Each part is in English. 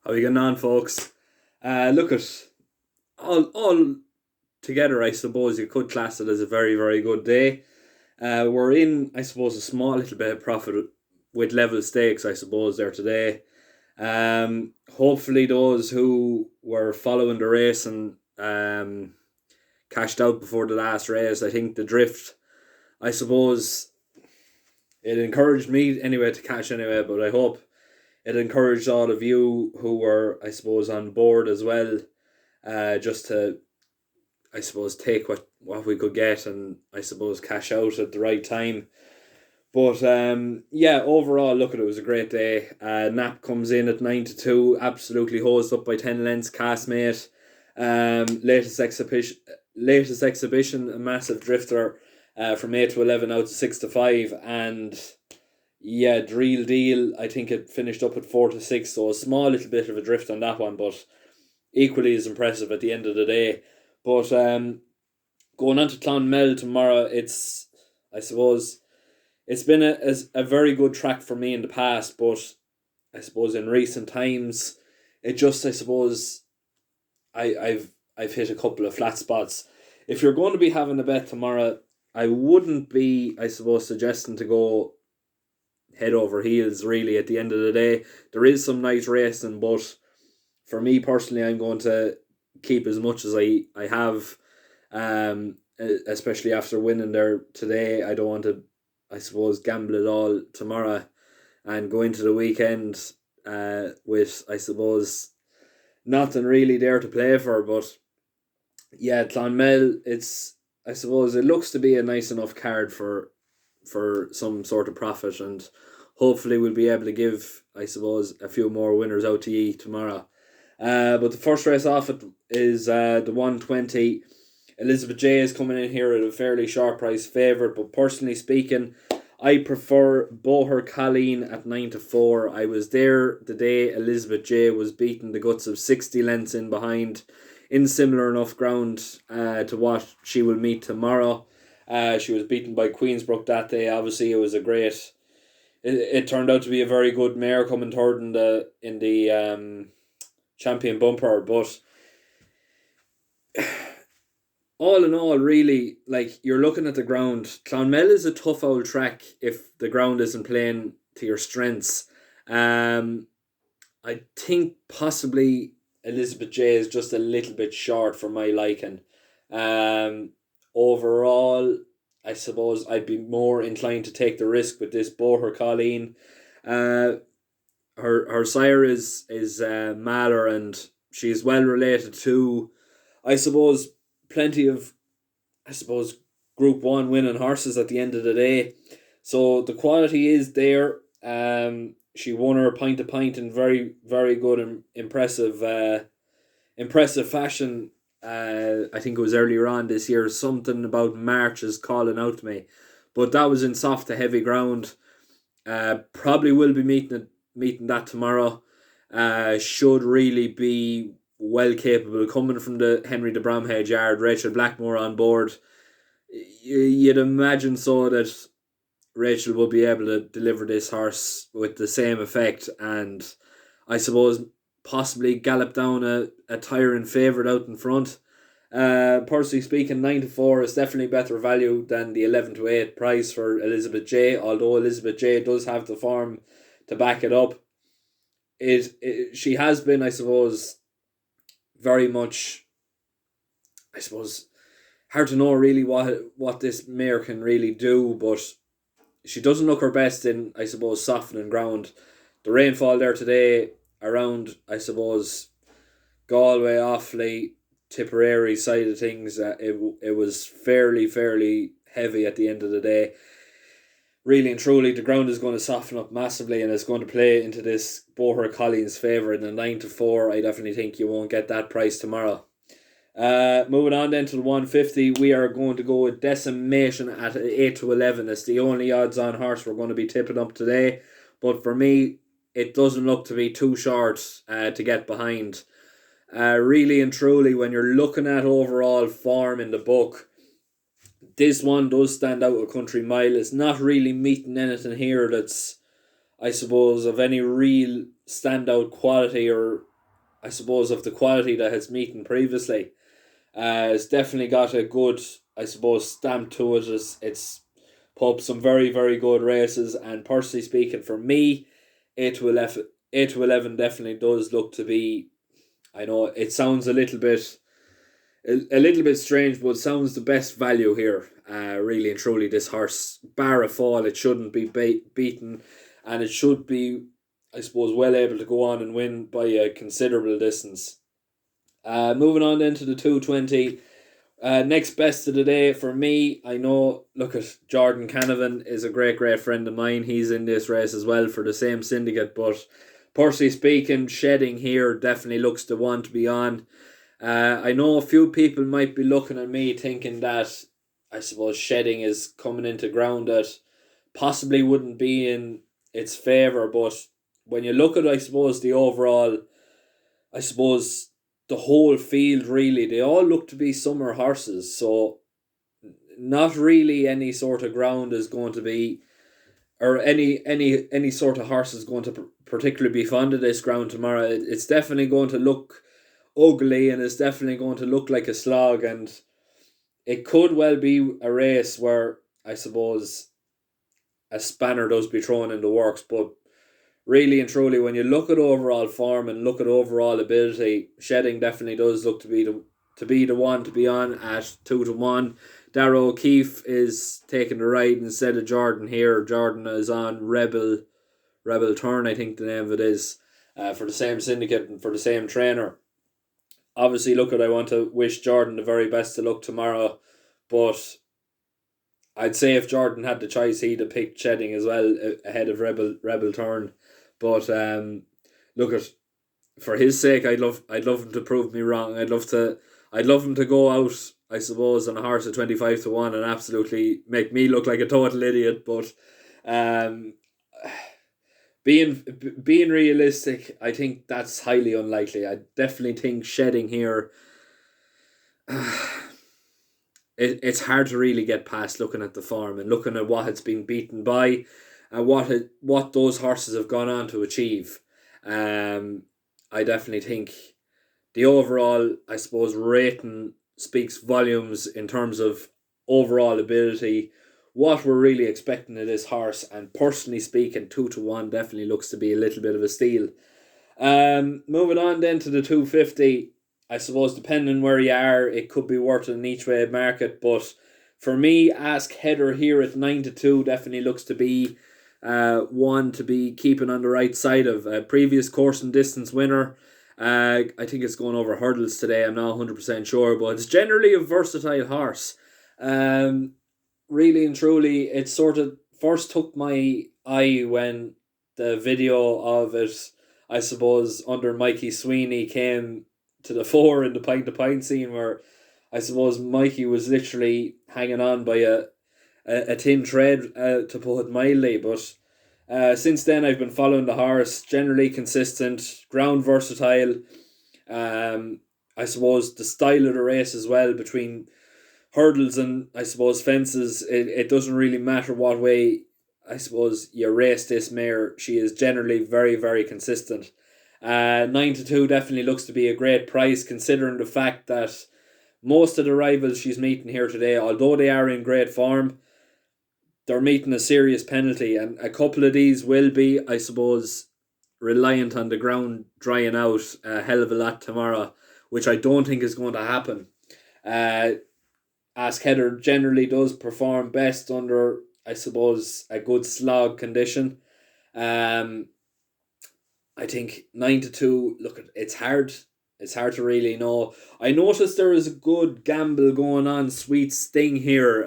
How we getting on, folks? Look at all together. I suppose you could class it as a very, very good day. We're in, I suppose, a small little bit of profit with level stakes. I suppose there today. Hopefully, those who were following the race and cashed out before the last race. I think the drift. I suppose it encouraged me anyway to cash anyway, but I hope it encouraged all of you who were, I suppose, on board as well, just to, I suppose, take what we could get and, I suppose, cash out at the right time. But yeah, overall, look at it, was a great day. Nap comes in at 9-2, absolutely hosed up by 10 lengths, castmate. Latest exhibition, a massive drifter from 8-11 out to 6-5, and yeah, real deal. I think it finished up at 4-6, so a small little bit of a drift on that one, but equally as impressive at the end of the day. But going on to Clonmel tomorrow, I suppose it's been a very good track for me in the past, but I suppose in recent times, it just, I suppose, I've hit a couple of flat spots. If you're going to be having a bet tomorrow, I wouldn't be, I suppose, suggesting to go head over heels, really, at the end of the day. There is some nice racing, but for me personally, I'm going to keep as much as I have, especially after winning there today. I don't want to, I suppose, gamble it all tomorrow and go into the weekend with, I suppose, nothing really there to play for. But yeah, Clonmel, I suppose it looks to be a nice enough card for some sort of profit, and hopefully we'll be able to give, I suppose, a few more winners out to ye tomorrow. But the first race off it is the 120. Elizabeth J is coming in here at a fairly sharp price favourite, but personally speaking, I prefer Boher Colleen at 9-4. I was there the day Elizabeth J was beating the guts of 60 lengths in behind in similar enough ground to what she will meet tomorrow. She was beaten by Queensbrook that day. Obviously, it was a great. It turned out to be a very good mare coming third in the champion bumper. But all in all, really, like, you're looking at the ground. Clonmel is a tough old track if the ground isn't playing to your strengths. I think possibly Elizabeth J is just a little bit short for my liking. Overall, I suppose I'd be more inclined to take the risk with this Boher Colleen. Her sire is Mahler, and she's well related to, I suppose, plenty of, I suppose, Group 1 winning horses at the end of the day. So the quality is there. She won her pint to pint in very, very good and impressive fashion. I think it was earlier on this year. Something about March is calling out to me, but that was in soft to heavy ground. Probably will be meeting that tomorrow. Should really be well capable coming from the Henry de Bromhead yard. Rachel Blackmore on board. You'd imagine so that Rachel will be able to deliver this horse with the same effect, and I suppose possibly gallop down a tiring favourite out in front. Personally speaking, 9-4 is definitely better value than the 11-8 price for Elizabeth J. Although Elizabeth J does have the form to back it up, she has been, I suppose, very much, I suppose, hard to know really what this mare can really do, but she doesn't look her best in, I suppose, softening ground. The rainfall there today around, I suppose, Galway, Offaly, Tipperary side of things, it was fairly heavy at the end of the day. Really and truly, the ground is going to soften up massively, and it's going to play into this Boher Colleen's favour. In the 9-4, I definitely think you won't get that price tomorrow. Moving on then to the 150, we are going to go with Decimation at 8-11. It's the only odds on horse we're going to be tipping up today, but for me, it doesn't look to be too short to get behind. Really and truly, when you're looking at overall form in the book, this one does stand out a country mile. It's not really meeting anything here that's, I suppose, of any real standout quality or I suppose, of the quality that it's meeting previously. It's definitely got a good, I suppose, stamp to it. It's put up some very, very good races, and personally speaking, for me, 8 to 11 definitely does look to be. I know it sounds a little bit strange, but it sounds the best value here. Really and truly, this horse, bar a fall, it shouldn't be beaten, and it should be, I suppose, well able to go on and win by a considerable distance. Moving on then to the 220. Next best of the day for me, I know, look at Jordan Canavan is a great, great friend of mine. He's in this race as well for the same syndicate, but personally speaking, Shedding here definitely looks the one to be on. I know a few people might be looking at me thinking that I suppose Shedding is coming into ground that possibly wouldn't be in its favour, but when you look at, I suppose, the overall, I suppose, the whole field really, they all look to be summer horses, so not really any sort of ground is going to be, or any sort of horse is going to particularly be fond of this ground tomorrow. It's definitely going to look ugly, and it's definitely going to look like a slog, and it could well be a race where I suppose a spanner does be thrown in the works, but really and truly, when you look at overall form and look at overall ability, Shedding definitely does look to be the one to be on at 2 to 1. Darrow O'Keefe is taking the ride instead of Jordan here. Jordan is on Rebel Turn, I think the name of it is, for the same syndicate and for the same trainer. Obviously, look at, I want to wish Jordan the very best of luck tomorrow, but I'd say if Jordan had the choice, he'd have picked Shedding as well ahead of Rebel Turn. But look at, for his sake, I'd love him to prove me wrong. I'd love him to go out, I suppose, on a horse at 25 to 1 and absolutely make me look like a total idiot. But um, being realistic, I think that's highly unlikely. I definitely think Shedding here. It's hard to really get past looking at the form and looking at what it's been beaten by, and what those horses have gone on to achieve. Um, I definitely think the overall, I suppose, rating speaks volumes in terms of overall ability, what we're really expecting of this horse, and personally speaking, 2 to 1 definitely looks to be a little bit of a steal. Moving on then to the 250. I suppose depending where you are, it could be worth an each way market, but for me, Ask Heather here at 9 to 2 definitely looks to be one to be keeping on the right side of. A previous course and distance winner. I think it's going over hurdles today. I'm not 100% sure, but it's generally a versatile horse. Um, Really and truly, it sort of first took my eye when the video of it, I suppose, under Mikey Sweeney came to the fore in the pint to pint scene, where I suppose Mikey was literally hanging on by a thin thread, to put it mildly. But since then, I've been following the horse, generally consistent, ground versatile. Um, I suppose the style of the race as well, between hurdles and I suppose fences, it doesn't really matter what way I suppose you race this mare. She is generally very, very consistent. 9 to 2 definitely looks to be a great price, considering the fact that most of the rivals she's meeting here today, although they are in great form, they're meeting a serious penalty, and a couple of these will be, I suppose, reliant on the ground drying out a hell of a lot tomorrow, which I don't think is going to happen. Uh, Ask Heather generally does perform best under, I suppose, a good slog condition. Um, I think 9 to 2. Look, it's hard. It's hard to really know. I noticed there is a good gamble going on. Sweet Sting here.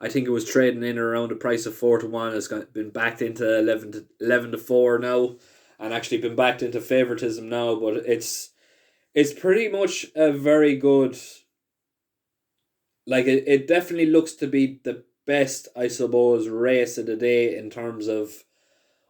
I think it was trading in around the price of 4 to 1. It's been backed into 11 to 4 now, and actually been backed into favoritism now. But it's pretty much a very good. Like it definitely looks to be the best, I suppose, race of the day in terms of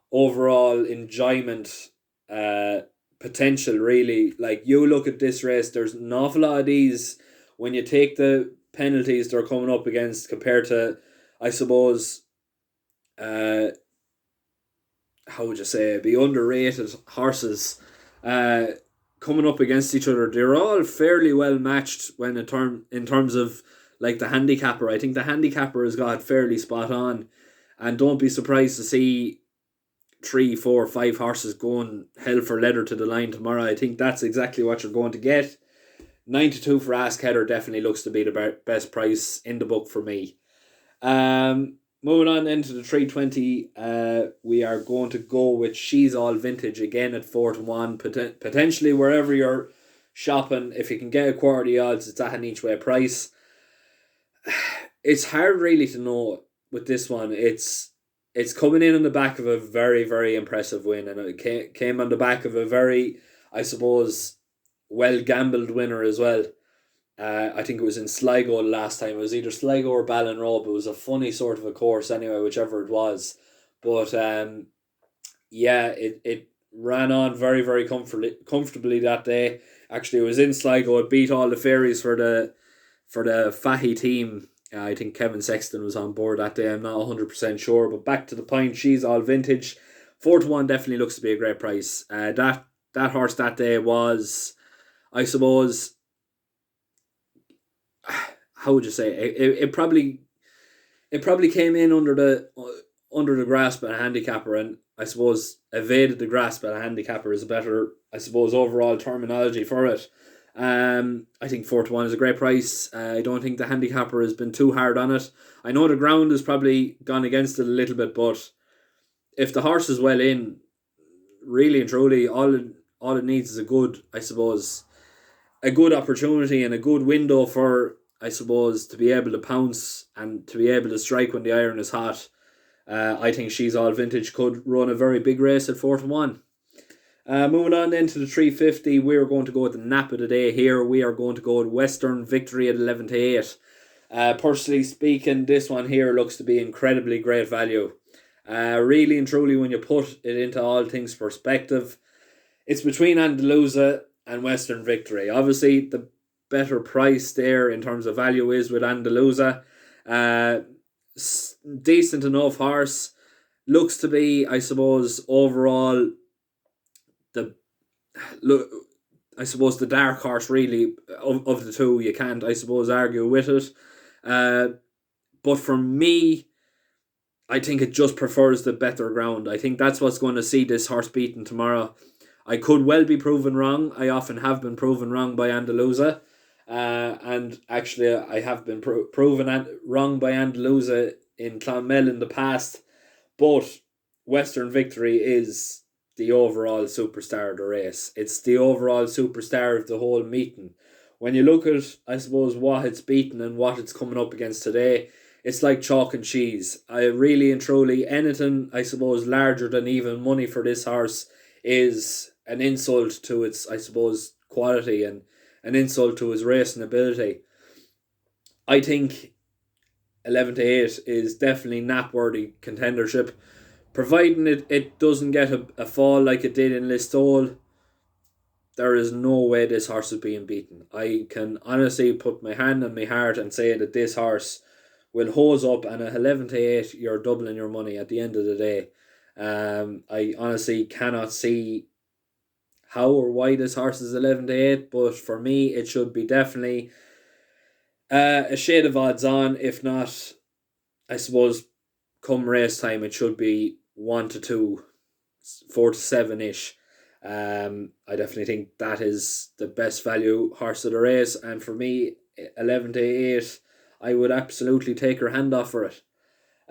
overall enjoyment, uh, potential. Really, like you look at this race, there's an awful lot of these when you take the penalties they're coming up against compared to, I suppose, uh, how would you say, the underrated horses. coming up against each other. They're all fairly well matched when in terms of like the handicapper. I think the handicapper has got fairly spot on, and don't be surprised to see 3, 4, 5 horses going hell for leather to the line tomorrow. I think that's exactly what you're going to get. 9-2 for Ask Heather definitely looks to be the best price in the book for me. Moving on then to the 320, we are going to go with She's All Vintage again at 4-1. Potentially wherever you're shopping, if you can get a quarter of the odds, it's at an each way price. It's hard really to know with this one. It's coming in on the back of a very, very impressive win, and it came on the back of a very, I suppose, well gambled winner as well. I think it was in Sligo last time. It was either Sligo or Ballinrobe. It was a funny sort of a course anyway, whichever it was. But it ran on very, very comfortably that day. Actually, it was in Sligo. It beat all the fairies for the Fahy team. I think Kevin Sexton was on board that day. I'm not 100% sure. But back to the point, She's All Vintage. 4-1 definitely looks to be a great price. That horse that day was, I suppose, how would you say it probably came in under the grasp of a handicapper, and I suppose evaded the grasp of a handicapper is a better, I suppose, overall terminology for it. I think 4-1 is a great price. I don't think the handicapper has been too hard on it. I know the ground has probably gone against it a little bit, but if the horse is well in, really and truly, all it needs is a good, I suppose, a good opportunity and a good window for, I suppose, to be able to pounce and to be able to strike when the iron is hot. I think She's All Vintage could run a very big race at 4-1. Moving on then to the 350, we're going to go with the nap of the day here. We are going to go with Western Victory at 11-8. Personally speaking, this one here looks to be incredibly great value. Really and truly, when you put it into all things perspective, it's between Andalusia and Western Victory. Obviously, the better price there in terms of value is with Andalusia. Decent enough horse. Looks to be, I suppose, overall the dark horse really of the two. You can't, I suppose, argue with it. But for me, I think it just prefers the better ground. I think that's what's going to see this horse beaten tomorrow. I could well be proven wrong. I often have been proven wrong by Andalusia. And actually, I have been proven wrong by Andalusia in Clonmel in the past. But Western Victory is the overall superstar of the race. It's the overall superstar of the whole meeting. When you look at, I suppose, what it's beaten and what it's coming up against today, it's like chalk and cheese. I really and truly, anything, I suppose, larger than even money for this horse is an insult to its, I suppose, quality and an insult to his racing ability. I think 11-8 is definitely nap-worthy contendership. Providing it doesn't get a fall like it did in Listowel, there is no way this horse is being beaten. I can honestly put my hand on my heart and say that this horse will hose up, and at 11-8 you're doubling your money at the end of the day. I honestly cannot see how or why this horse is 11-8, but for me it should be definitely a shade of odds on. If not, I suppose come race time it should be 1-2, 4-7 ish. I definitely think that is the best value horse of the race, and for me 11-8, I would absolutely take her hand off for it.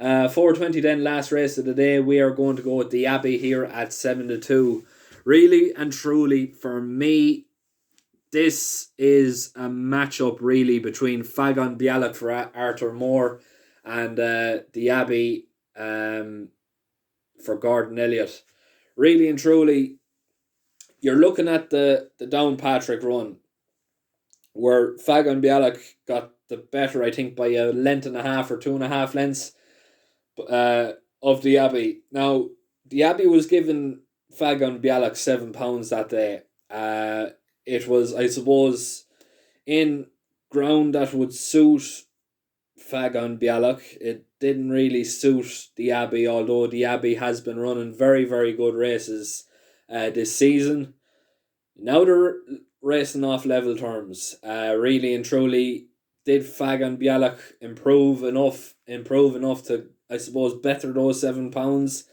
4:20 then, last race of the day. We are going to go with the Abbey here at 7-2. Really and truly, for me, this is a matchup really between Fagon Bialak for Arthur Moore and the Abbey for Gordon Elliott. Really and truly, you're looking at the Downpatrick run where Fagon Bialak got the better, I think, by a length and a half or 2.5 lengths of the Abbey. Now, the Abbey was given Fagon Bialak £7 that day. It was, I suppose, in ground that would suit Fagon Bialak. It didn't really suit the Abbey, although the Abbey has been running very, very good races this season. Now they're racing off level terms. Really and truly, did Fagan Bialak improve enough to, I suppose, better those £7?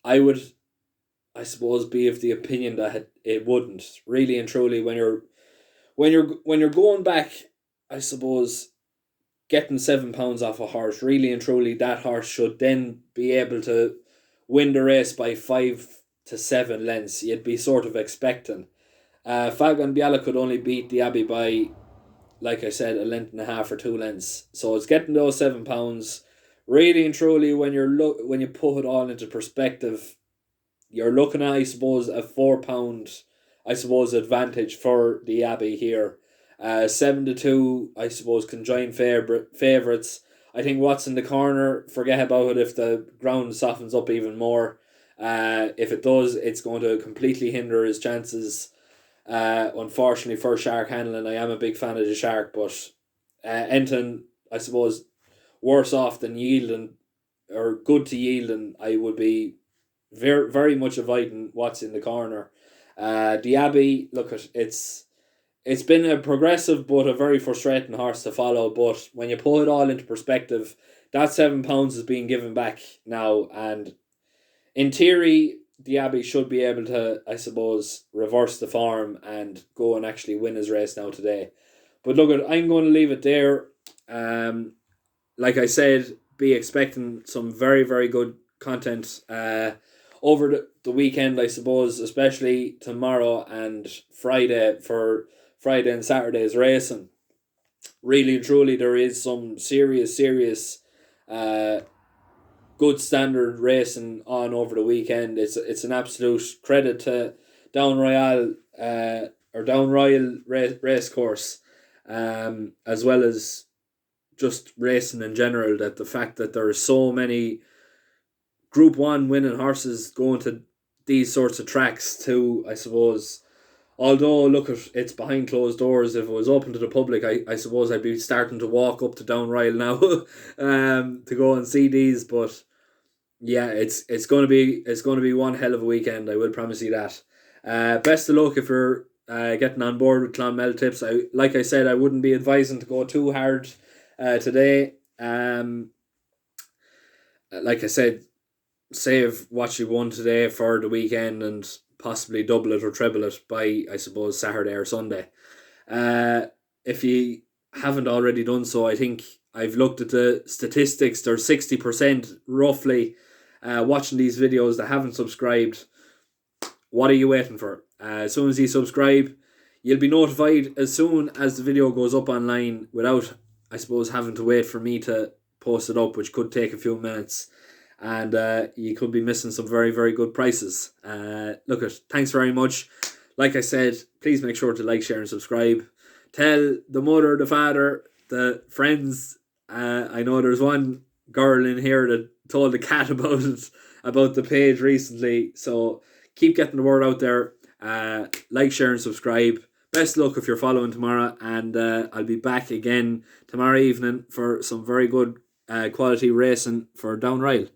I would, I suppose, be of the opinion that it wouldn't. Really and truly, when you're going back, I suppose, getting £7 off a horse, really and truly, that horse should then be able to win the race by 5 to 7 lengths. You'd be sort of expecting. Fagan Biala could only beat the Abbey by, like I said, a length and a half or 2 lengths. So it's getting those £7. Really and truly, when you put it all into perspective, you're looking at, I suppose, a £4, I suppose, advantage for the Abbey here. 7-2, I suppose, conjoined favourites. I think what's in the corner, forget about it if the ground softens up even more. If it does, it's going to completely hinder his chances. Unfortunately for Shark Hanlon, I am a big fan of the Shark, but Enton, I suppose, worse off than yielding, or good to yielding, I would be very, very much avoiding what's in the corner. The Abbey, look, it's been a progressive but a very frustrating horse to follow. But when you put it all into perspective, that £7 is being given back now, and in theory, the Abbey should be able to, I suppose, reverse the form and go and actually win his race now today. But look, I'm going to leave it there. Like I said, be expecting some very, very good content over the weekend, I suppose, especially tomorrow and Friday for Friday and Saturday's racing. Really and truly, there is some serious good standard racing on over the weekend. It's an absolute credit to Down Royal or Down Royal race course, as well as just racing in general. That the fact that there are so many Group 1 winning horses going to these sorts of tracks too, I suppose. Although, look, it's behind closed doors. If it was open to the public, I suppose I'd be starting to walk up to Down Royal now to go and see these. But yeah, it's going to be one hell of a weekend. I will promise you that. Best of luck if you're getting on board with Clonmel tips. Like I said, I wouldn't be advising to go too hard today. Like I said, save what you won today for the weekend and possibly double it or treble it by, I suppose, Saturday or Sunday. If you haven't already done so, I think I've looked at the statistics. There's 60% roughly watching these videos that haven't subscribed. What are you waiting for? As soon as you subscribe, you'll be notified as soon as the video goes up online without, I suppose, having to wait for me to post it up, which could take a few minutes. And you could be missing some very, very good prices. Thanks very much. Like I said, please make sure to like, share and subscribe. Tell the mother, the father, the friends. I know there's one girl in here that told the cat about it, about the page recently. So keep getting the word out there. Like, share and subscribe. Best luck if you're following tomorrow. And I'll be back again tomorrow evening for some very good quality racing for Down Royal.